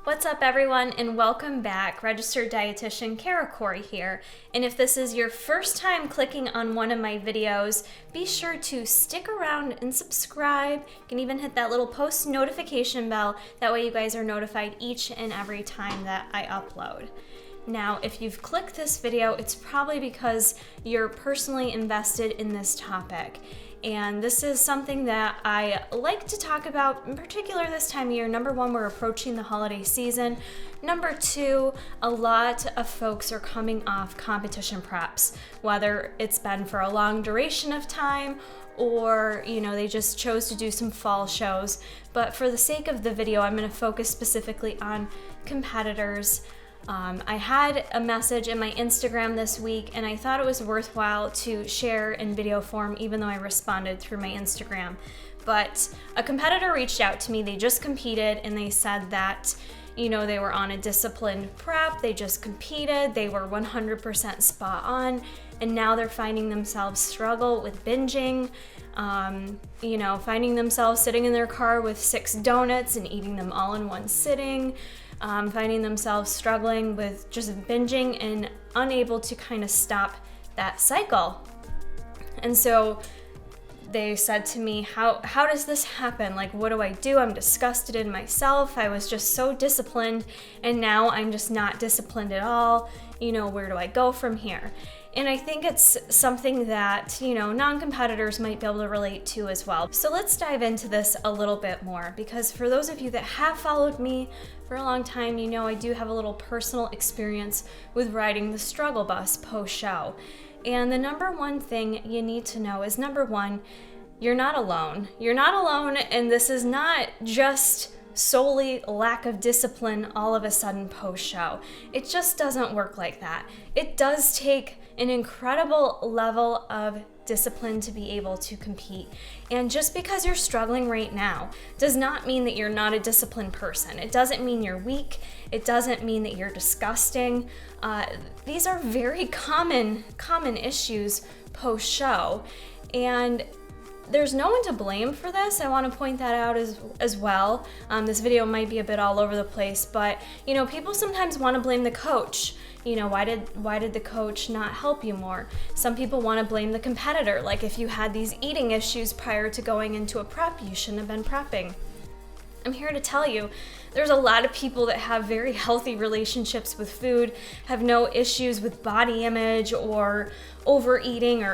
What's up everyone and welcome back. Registered dietitian Kara Corey here. And if this is your first time clicking on one of my videos, be sure to stick around and subscribe. You can even hit that little post notification bell. That way you guys are notified each and every time that I upload. Now, if you've clicked this video, it's probably because you're personally invested in this topic. And this is something that I like to talk about, in particular this time of year. Number one, we're approaching the holiday season. Number two, a lot of folks are coming off competition preps, whether it's been for a long duration of time or, they just chose to do some fall shows. But for the sake of the video, I'm going to focus specifically on competitors. I had a message in my Instagram this week and I thought it was worthwhile to share in video form even though I responded through my Instagram. But a competitor reached out to me, they just competed and they said that they were on a disciplined prep, they just competed, they were 100% spot on, and now they're finding themselves struggle with binging, finding themselves sitting in their car with 6 donuts and eating them all in one sitting, finding themselves struggling with just binging and unable to kind of stop that cycle. And so they said to me, how does this happen? Like, what do I do? I'm disgusted in myself. I was just so disciplined and now I'm just not disciplined at all. Where do I go from here? And I think it's something that, non-competitors might be able to relate to as well. So let's dive into this a little bit more, because for those of you that have followed me for a long time, I do have a little personal experience with riding the struggle bus post-show. And the number one thing you need to know is, number one, you're not alone. You're not alone, and this is not just solely lack of discipline all of a sudden post-show. It just doesn't work like that. It does take an incredible level of discipline to be able to compete. And just because you're struggling right now does not mean that you're not a disciplined person. It doesn't mean you're weak. It doesn't mean that you're disgusting. These are very common issues post-show. And there's no one to blame for this. I want to point that out as well. This video might be a bit all over the place, but people sometimes want to blame the coach. Why did the coach not help you more? Some people want to blame the competitor. Like, if you had these eating issues prior to going into a prep, you shouldn't have been prepping. I'm here to tell you, there's a lot of people that have very healthy relationships with food, have no issues with body image or overeating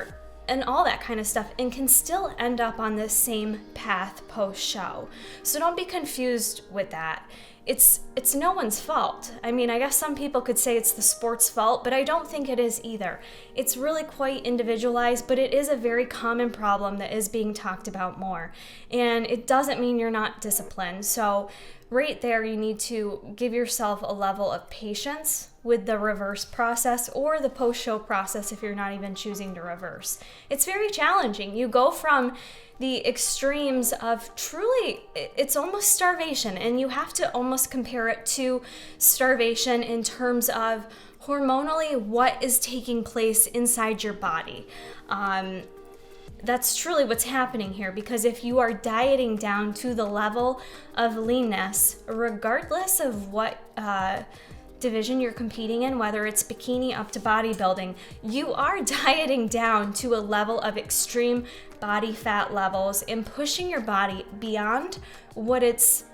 and all that kind of stuff, and can still end up on this same path post-show. So don't be confused with that. It's no one's fault. I mean, I guess some people could say it's the sport's fault, but I don't think it is either. It's really quite individualized, but it is a very common problem that is being talked about more. And it doesn't mean you're not disciplined. So right there, you need to give yourself a level of patience with the reverse process or the post-show process if you're not even choosing to reverse. It's very challenging. You go from the extremes of truly, it's almost starvation, and you have to almost compare it to starvation in terms of hormonally what is taking place inside your body. That's truly what's happening here, because if you are dieting down to the level of leanness, regardless of what division you're competing in, whether it's bikini up to bodybuilding, you are dieting down to a level of extreme body fat levels and pushing your body beyond what it's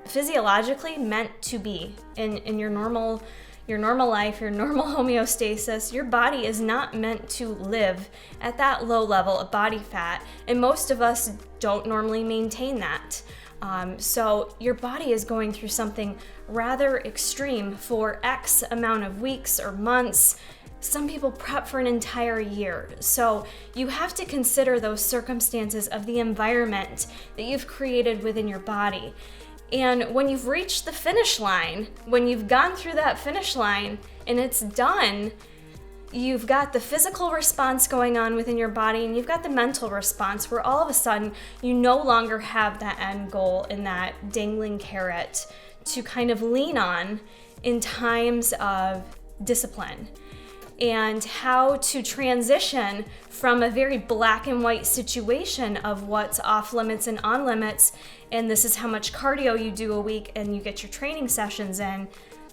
physiologically meant to be in your normal life, your normal homeostasis. Your body is not meant to live at that low level of body fat, and most of us don't normally maintain that. So your body is going through something rather extreme for X amount of weeks or months. Some people prep for an entire year. So you have to consider those circumstances of the environment that you've created within your body. And when you've reached the finish line, when you've gone through that finish line and it's done, you've got the physical response going on within your body, and you've got the mental response where all of a sudden you no longer have that end goal and that dangling carrot to kind of lean on in times of discipline. And how to transition from a very black and white situation of what's off limits and on limits and this is how much cardio you do a week and you get your training sessions in,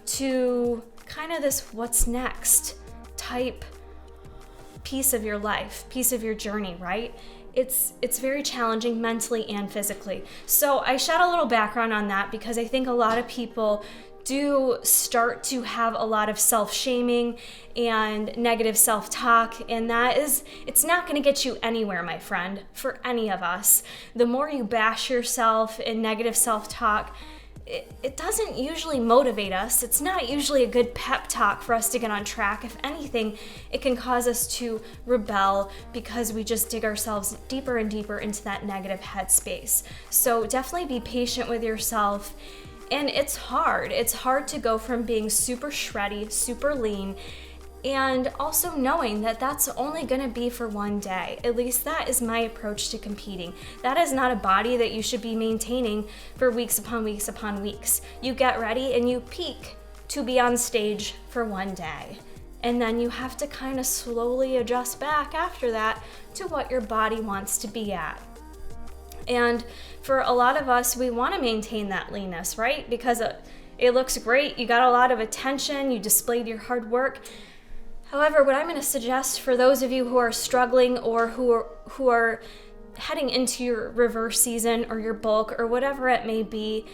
to kind of this what's next type piece of your life, piece of your journey, right? It's very challenging mentally and physically. So I shed a little background on that because I think a lot of people do start to have a lot of self-shaming and negative self-talk, and it's not going to get you anywhere, my friend, for any of us. The more you bash yourself in negative self-talk, it doesn't usually motivate us. It's not usually a good pep talk for us to get on track. If anything, it can cause us to rebel because we just dig ourselves deeper and deeper into that negative headspace. So definitely be patient with yourself. And it's hard. It's hard to go from being super shreddy, super lean, and also knowing that that's only going to be for one day. At least that is my approach to competing. That is not a body that you should be maintaining for weeks upon weeks upon weeks. You get ready and you peak to be on stage for one day. And then you have to kind of slowly adjust back after that to what your body wants to be at. And for a lot of us, we want to maintain that leanness, right? Because it looks great. You got a lot of attention. You displayed your hard work. However, what I'm going to suggest for those of you who are struggling or who are heading into your reverse season or your bulk or whatever it may be,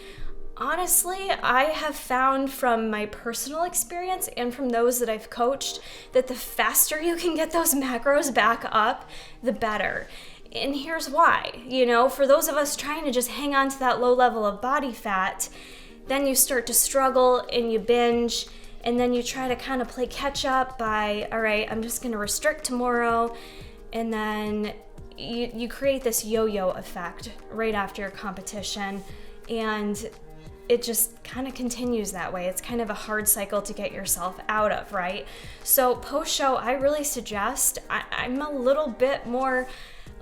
honestly, I have found from my personal experience and from those that I've coached that the faster you can get those macros back up, the better. And here's why. For those of us trying to just hang on to that low level of body fat, then you start to struggle and you binge, and then you try to kind of play catch up by, all right, I'm just going to restrict tomorrow, and then you create this yo-yo effect right after your competition, and it just kind of continues that way. It's kind of a hard cycle to get yourself out of, right? So post-show, I really suggest, I'm a little bit more...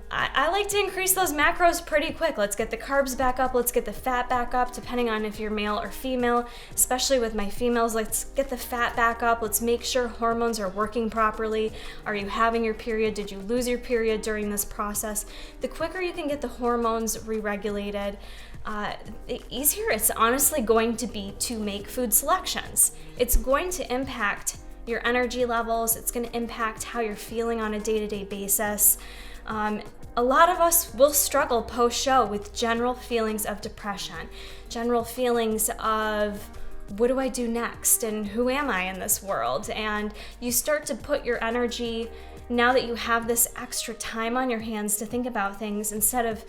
I like to increase those macros pretty quick. Let's get the carbs back up. Let's get the fat back up, depending on if you're male or female. Especially with my females, let's get the fat back up. Let's make sure hormones are working properly. Are you having your period? Did you lose your period during this process? The quicker you can get the hormones re-regulated, the easier it's honestly going to be to make food selections. It's going to impact your energy levels. It's going to impact how you're feeling on a day-to-day basis. A lot of us will struggle post-show with general feelings of depression, general feelings of what do I do next and who am I in this world? And you start to put your energy, now that you have this extra time on your hands to think about things, instead of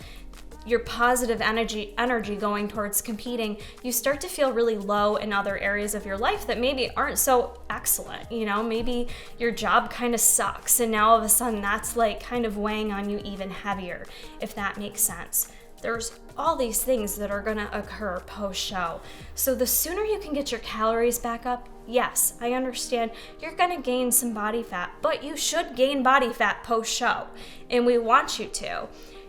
your positive energy going towards competing, you start to feel really low in other areas of your life that maybe aren't so excellent. Maybe your job kind of sucks, and now all of a sudden that's like kind of weighing on you even heavier, if that makes sense. There's all these things that are gonna occur post-show. So the sooner you can get your calories back up, yes, I understand you're gonna gain some body fat, but you should gain body fat post-show, and we want you to.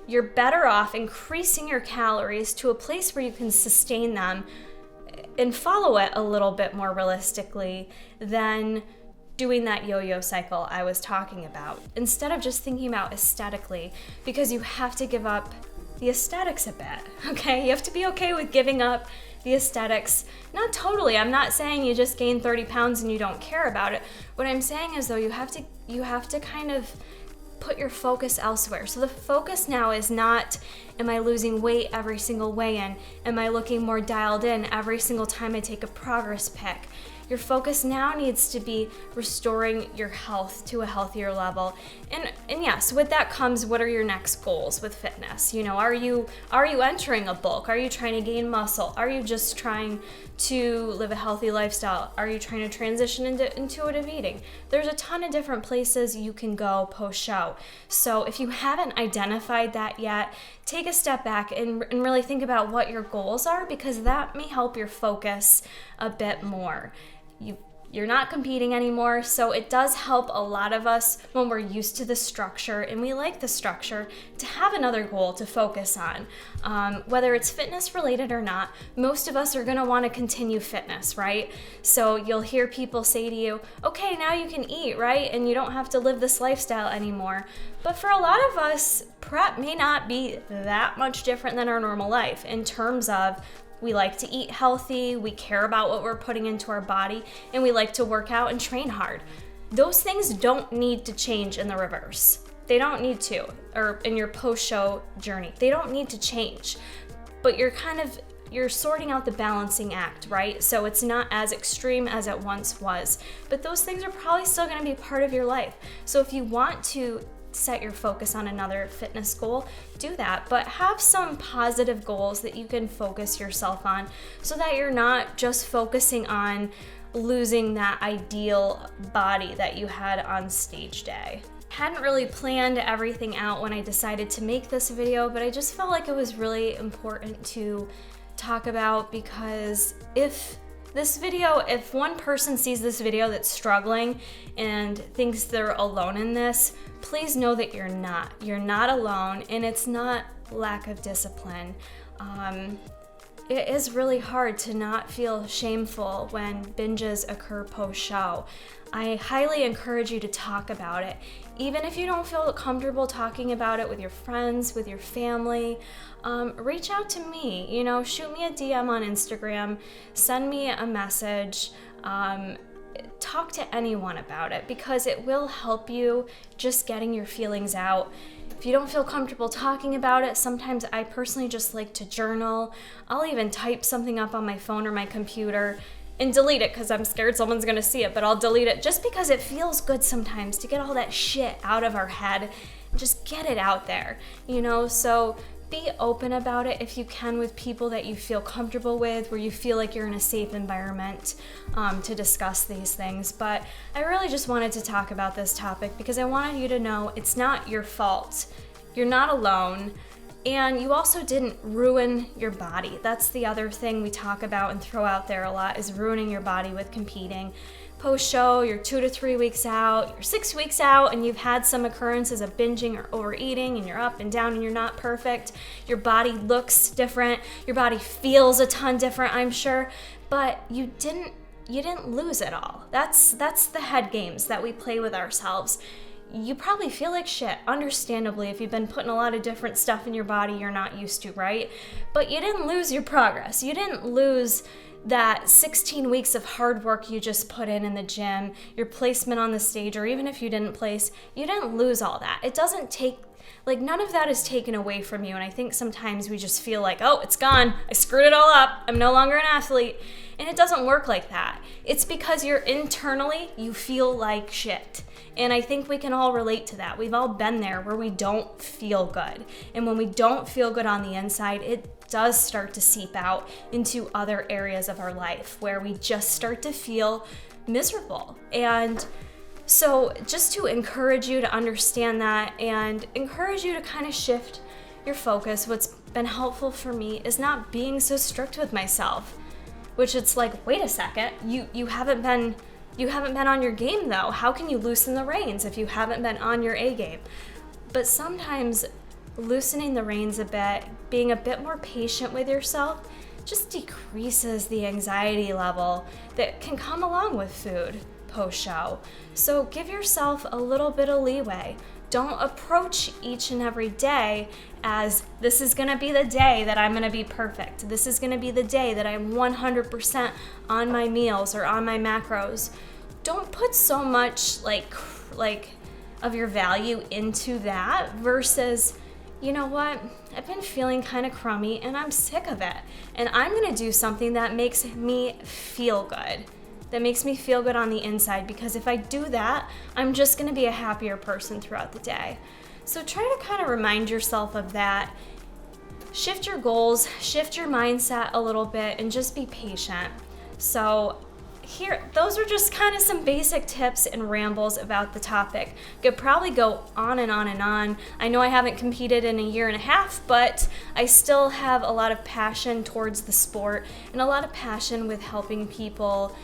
You're better off increasing your calories to a place where you can sustain them and follow it a little bit more realistically than doing that yo-yo cycle I was talking about. Instead of just thinking about aesthetically, because you have to give up the aesthetics a bit, okay? You have to be okay with giving up the aesthetics. Not totally. I'm not saying you just gain 30 pounds and you don't care about it. What I'm saying is, though, you have to kind of put your focus elsewhere. So the focus now is not, am I losing weight every single weigh-in? Am I looking more dialed in every single time I take a progress pic? Your focus now needs to be restoring your health to a healthier level. And yes, with that comes, what are your next goals with fitness? Are you entering a bulk? Are you trying to gain muscle? Are you just trying to live a healthy lifestyle? Are you trying to transition into intuitive eating? There's a ton of different places you can go post-show. So if you haven't identified that yet, take a step back and really think about what your goals are, because that may help your focus a bit more. You're not competing anymore, so it does help a lot of us when we're used to the structure and we like the structure to have another goal to focus on. Whether it's fitness related or not, most of us are gonna wanna continue fitness, right? So you'll hear people say to you, okay, now you can eat, right? And you don't have to live this lifestyle anymore. But for a lot of us, prep may not be that much different than our normal life in terms of we like to eat healthy, we care about what we're putting into our body, and we like to work out and train hard. Those things don't need to change in the reverse. They don't need to, or in your post-show journey. They don't need to change. But you're sorting out the balancing act, right? So it's not as extreme as it once was. But those things are probably still gonna be part of your life. So if you want to set your focus on another fitness goal, do that, but have some positive goals that you can focus yourself on so that you're not just focusing on losing that ideal body that you had on stage day. Hadn't really planned everything out when I decided to make this video, but I just felt like it was really important to talk about, because if one person sees this video that's struggling and thinks they're alone in this, please know that you're not. You're not alone, and it's not lack of discipline. It is really hard to not feel shameful when binges occur post-show. I highly encourage you to talk about it. Even if you don't feel comfortable talking about it with your friends, with your family, reach out to me. Shoot me a DM on Instagram, send me a message, talk to anyone about it, because it will help you just getting your feelings out. If you don't feel comfortable talking about it, sometimes I personally just like to journal. I'll even type something up on my phone or my computer and delete it because I'm scared someone's gonna see it, but I'll delete it just because it feels good sometimes to get all that shit out of our head and just get it out there, So be open about it if you can with people that you feel comfortable with, where you feel like you're in a safe environment to discuss these things. But I really just wanted to talk about this topic because I wanted you to know it's not your fault. You're not alone. And you also didn't ruin your body. That's the other thing we talk about and throw out there a lot, is ruining your body with competing. Post-show, you're 2 to 3 weeks out, you're 6 weeks out, and you've had some occurrences of binging or overeating, and you're up and down and you're not perfect. Your body looks different. Your body feels a ton different, I'm sure, but you didn't lose it all. That's the head games that we play with ourselves. You probably feel like shit, understandably, if you've been putting a lot of different stuff in your body you're not used to, right? But you didn't lose your progress. You didn't lose that 16 weeks of hard work you just put in the gym, your placement on the stage, or even if you didn't place, you didn't lose all that. It doesn't take, none of that is taken away from you. And I think sometimes we just feel like, oh, it's gone. I screwed it all up. I'm no longer an athlete. And it doesn't work like that. It's because you feel like shit. And I think we can all relate to that. We've all been there where we don't feel good. And when we don't feel good on the inside, it does start to seep out into other areas of our life where we just start to feel miserable. And so just to encourage you to understand that and encourage you to kind of shift your focus, what's been helpful for me is not being so strict with myself, which it's like, wait a second, you haven't been on your game though. How can you loosen the reins if you haven't been on your A game? But sometimes loosening the reins a bit, being a bit more patient with yourself, just decreases the anxiety level that can come along with food post-show. So give yourself a little bit of leeway. Don't approach each and every day as this is gonna be the day that I'm gonna be perfect. This is gonna be the day that I'm 100% on my meals or on my macros. Don't put so much like of your value into that versus, you know what, I've been feeling kind of crummy and I'm sick of it. And I'm gonna do something that makes me feel good. That makes me feel good on the inside, because if I do that, I'm just gonna be a happier person throughout the day. So try to kind of remind yourself of that. Shift your goals, shift your mindset a little bit, and just be patient. So those are just kind of some basic tips and rambles about the topic. Could probably go on and on and on. I know I haven't competed in a year and a half, but I still have a lot of passion towards the sport and a lot of passion with helping people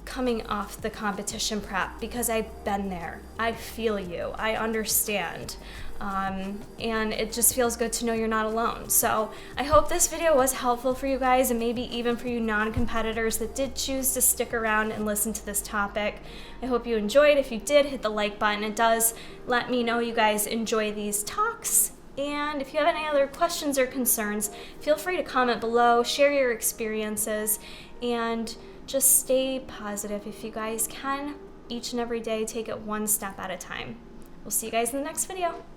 coming off the competition prep because I've been there. I feel you. I understand. And it just feels good to know you're not alone. So I hope this video was helpful for you guys, and maybe even for you non-competitors that did choose to stick around and listen to this topic. I hope you enjoyed. If you did, hit the like button. It does let me know you guys enjoy these talks. And if you have any other questions or concerns, feel free to comment below, share your experiences, and just stay positive if you guys can. Each and every day, take it one step at a time. We'll see you guys in the next video.